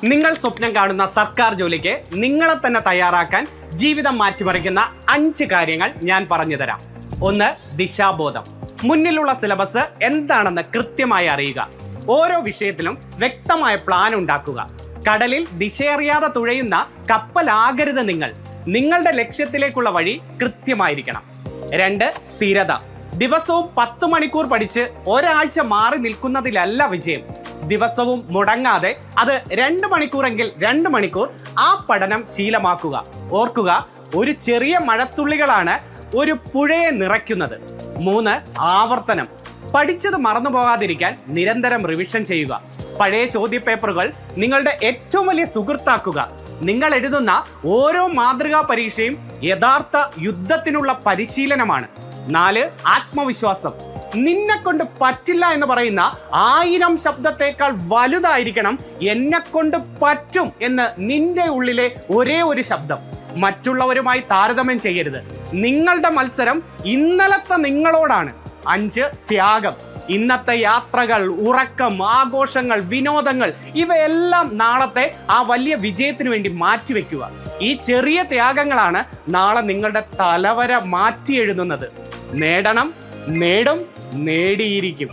നിങ്ങൾ സ്വപ്നം കാണുന്ന സർക്കാർ ജോലിക്ക് നിങ്ങളെ തന്നെ തയ്യാറാക്കാൻ ജീവിതം മാറ്റിമറിക്കുന്ന 5 കാര്യങ്ങൾ ഞാൻ പറഞ്ഞു തരാം. 1. ദിശാബോധം. മുന്നിലുള്ള സിലബസ് എന്താണെന്ന് കൃത്യമായി അറിയുക. ഓരോ വിഷയത്തിലും വ്യക്തമായ പ്ലാൻ ഉണ്ടാക്കുക. കടലിൽ ദിശയറിയാതെ തുഴയുന്ന കപ്പലാകരുത് നിങ്ങൾ. നിങ്ങളുടെ ലക്ഷ്യത്തിലേക്കുള്ള വഴി കൃത്യമായിരിക്കണം. 2. സ്ഥിരത. ദിവസവും 10 മണിക്കൂർ പഠിച്ച് ഒരാഴ്ച മാറി നിൽക്കുന്നതിലല്ല വിജയം. ദിവസവും മുടങ്ങാതെ അത് 2 മണിക്കൂറെങ്കിൽ 2 മണിക്കൂർ ആ പഠനം ശീലമാക്കുക. ഓർക്കുക, ഒരു ചെറിയ മഴത്തുള്ളികളാണ് ഒരു പുഴയെ നിറയ്ക്കുന്നത്. 3. ആവർത്തനം. പഠിച്ചത് മറന്നു പോകാതിരിക്കാൻ നിരന്തരം റിവിഷൻ ചെയ്യുക. പഴയ ചോദ്യപേപ്പറുകൾ നിങ്ങളുടെ ഏറ്റവും വലിയ സുഹൃത്താക്കുക. നിങ്ങൾ എഴുതുന്ന ഓരോ മാതൃകാ പരീക്ഷയും യഥാർത്ഥ യുദ്ധത്തിനുള്ള പരിശീലനമാണ്. 4. ആത്മവിശ്വാസം. നിന്നെ കൊണ്ട് പറ്റില്ല എന്ന് പറയുന്ന 1000 ശബ്ദത്തേക്കാൾ വലുതായിരിക്കണം എന്നെ കൊണ്ട് പറ്റും എന്ന് നിന്റെ ഉള്ളിലെ ഒരേ ഒരു ശബ്ദം. മറ്റുള്ളവരുമായി താരതമ്യം ചെയ്യരുത്. നിങ്ങളുടെ മത്സരം ഇന്നലത്തെ നിങ്ങളോടാണ്. 5. ത്യാഗം. ഇന്നത്തെ യാത്രകൾ, ഉറക്കം, ആഘോഷങ്ങൾ, വിനോദങ്ങൾ ഇവയെല്ലാം നാളത്തെ ആ വലിയ വിജയത്തിന് വേണ്ടി മാറ്റിവെക്കുക. ഈ ചെറിയ ത്യാഗങ്ങളാണ് നാളെ നിങ്ങളുടെ തലവര മാറ്റി എഴുതുന്നത്. നേടണം, നേടും, നേടിയിരിക്കും.